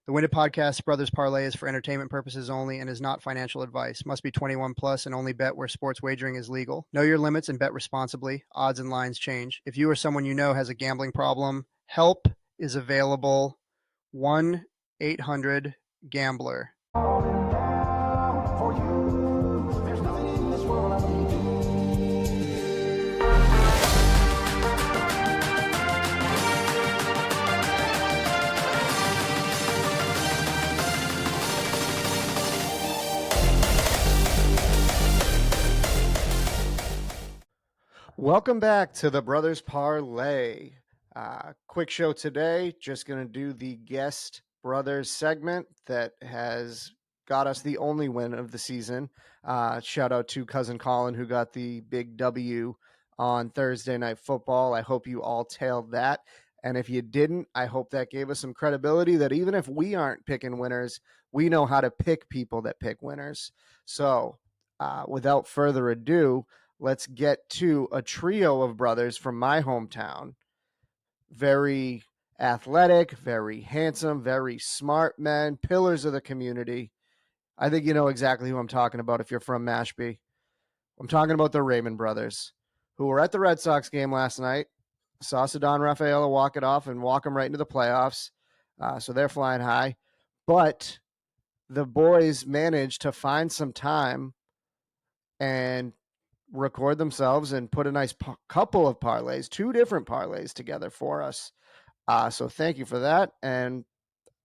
The Winded Podcast Brothers Parlay is for entertainment purposes only and is not financial advice. Must be 21 plus and only bet where sports wagering is legal. Know your limits and bet responsibly. Odds and lines change. If you or someone you know has a gambling problem, help is available. 1-800-GAMBLER. Welcome back to the Brothers Parlay. Quick show today. Just going to do the guest brothers segment that has got us the only win of the season. Shout out to Cousin Colin, who got the big W on Thursday Night Football. I hope you all tailed that. And if you didn't, I hope that gave us some credibility that even if we aren't picking winners, we know how to pick people that pick winners. So without further ado, let's get to a trio of brothers from my hometown. Very athletic, very handsome, very smart men, pillars of the community. I think you know exactly who I'm talking about if you're from Mashpee. I'm talking about the Raymond brothers, who were at the Red Sox game last night. Saw Ceddanne Rafaela walk it off and walk them right into the playoffs. So they're flying high. But the boys managed to find some time and record themselves and put a nice couple of parlays, 2 different parlays together for us. So thank you for that. And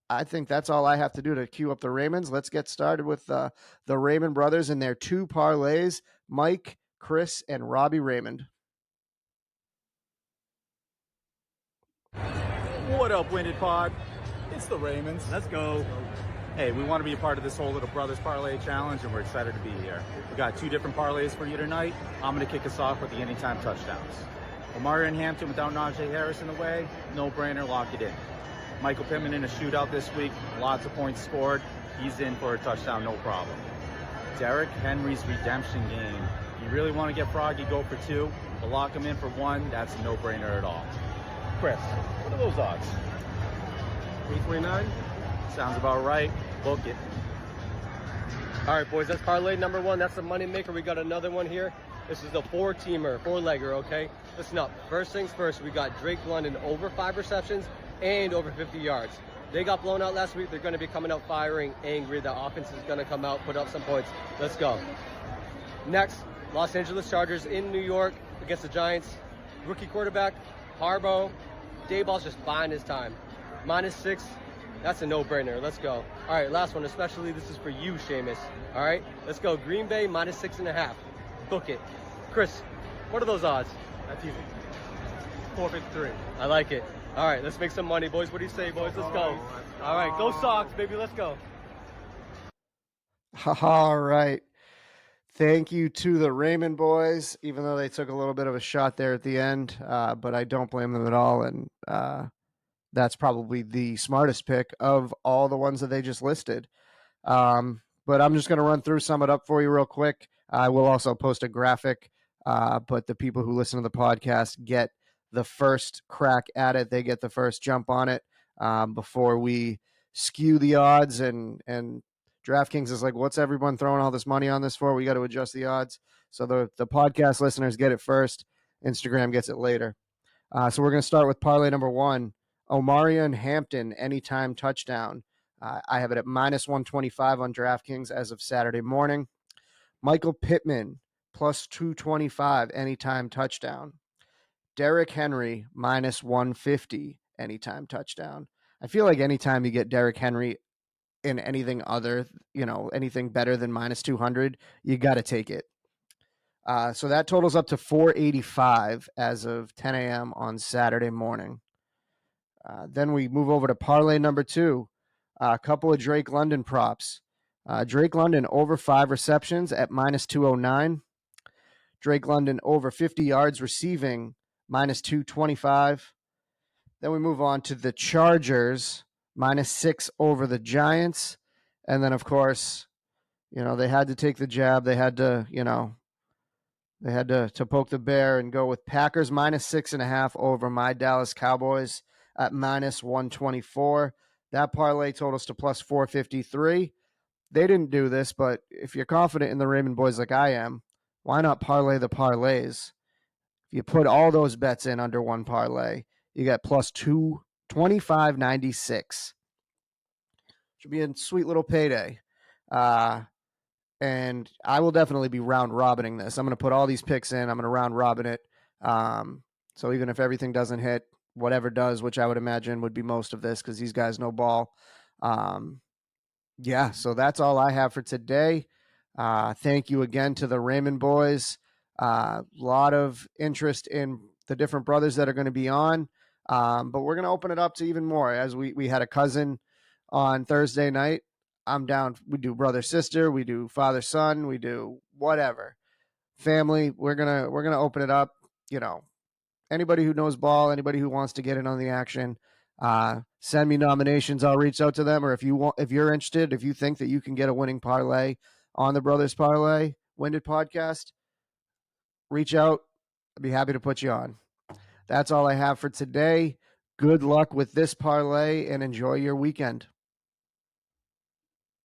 I think that's all I have to do to queue up the Raymonds. Let's get started with the Raymond brothers and their 2 parlays, Mike, Chris, and Robbie Raymond. What up, Winded Pod? It's the Raymonds. Let's go. Hey, we want to be a part of this whole little Brothers Parlay Challenge, and we're excited to be here. We got 2 different parlays for you tonight. I'm going to kick us off with the anytime touchdowns. Omari and Hampton without Najee Harris in the way, no-brainer, lock it in. Michael Pittman in a shootout this week, lots of points scored. He's in for a touchdown, no problem. Derrick Henry's redemption game. If you really want to get froggy, go for 2. But lock him in for 1, that's a no-brainer at all. Chris, what are those odds? 329. Sounds about right. Book it. All right, boys, that's parlay number 1. That's the money maker. We got another one here. This is the 4-teamer, 4-legger, okay? Listen up. First things first, we got Drake London over 5 receptions and over 50 yards. They got blown out last week. They're going to be coming out firing, angry. The offense is going to come out, put up some points. Let's go. Next, Los Angeles Chargers in New York against the Giants. Rookie quarterback, Harbaugh. Dayball's just buying his time. -6. That's a no-brainer. Let's go. All right, last one, especially this is for you, Seamus. All right, let's go. Green Bay -6.5. Book it. Chris, what are those odds? That's easy. 453. I like it. All right, let's make some money, boys. What do you say, boys? Let's go. All right, go Sox, baby. Let's go. All right. Thank you to the Raymond boys, even though they took a little bit of a shot there at the end, but I don't blame them at all. And that's probably the smartest pick of all the ones that they just listed. But I'm just going to run through, sum it up for you real quick. I will also post a graphic, but the people who listen to the podcast get the first crack at it. They get the first jump on it before we skew the odds. And DraftKings is like, what's everyone throwing all this money on this for? We got to adjust the odds. So the podcast listeners get it first. Instagram gets it later. So we're going to start with parlay number 1. Omari and Hampton, anytime touchdown. I have it at -125 on DraftKings as of Saturday morning. Michael Pittman, +225, anytime touchdown. Derrick Henry, -150, anytime touchdown. I feel like anytime you get Derrick Henry in anything other, anything better than -200, you got to take it. So that totals up to 485 as of 10 a.m. on Saturday morning. Then we move over to parlay number 2. A couple of Drake London props. Drake London over 5 receptions at -209. Drake London over 50 yards receiving, -225. Then we move on to the Chargers, -6 over the Giants. And then, of course, they had to take the jab. They had to, to poke the bear and go with Packers -6.5 over my Dallas Cowboys at -124. That parlay totals to plus 453. They didn't do this, but if you're confident in the Raymond boys like I am, why not parlay the parlays? If you put all those bets in under one parlay, you get plus 225.96. Should be a sweet little payday. And I will definitely be round robining this. I'm going to put all these picks in. I'm going to round robin it. So even if everything doesn't hit, whatever does, which I would imagine would be most of this because these guys know ball. Yeah, so that's all I have for today. Thank you again to the Raymond boys. A lot of interest in the different brothers that are going to be on. But we're going to open it up to even more. As we had a cousin on Thursday night. I'm down. We do brother, sister. We do father, son. We do whatever. Family. We're gonna open it up. Anybody who knows ball, anybody who wants to get in on the action, send me nominations. I'll reach out to them. Or if you're interested, if you think that you can get a winning parlay on the Brothers Parlay Winded podcast, reach out. I'd be happy to put you on. That's all I have for today. Good luck with this parlay and enjoy your weekend.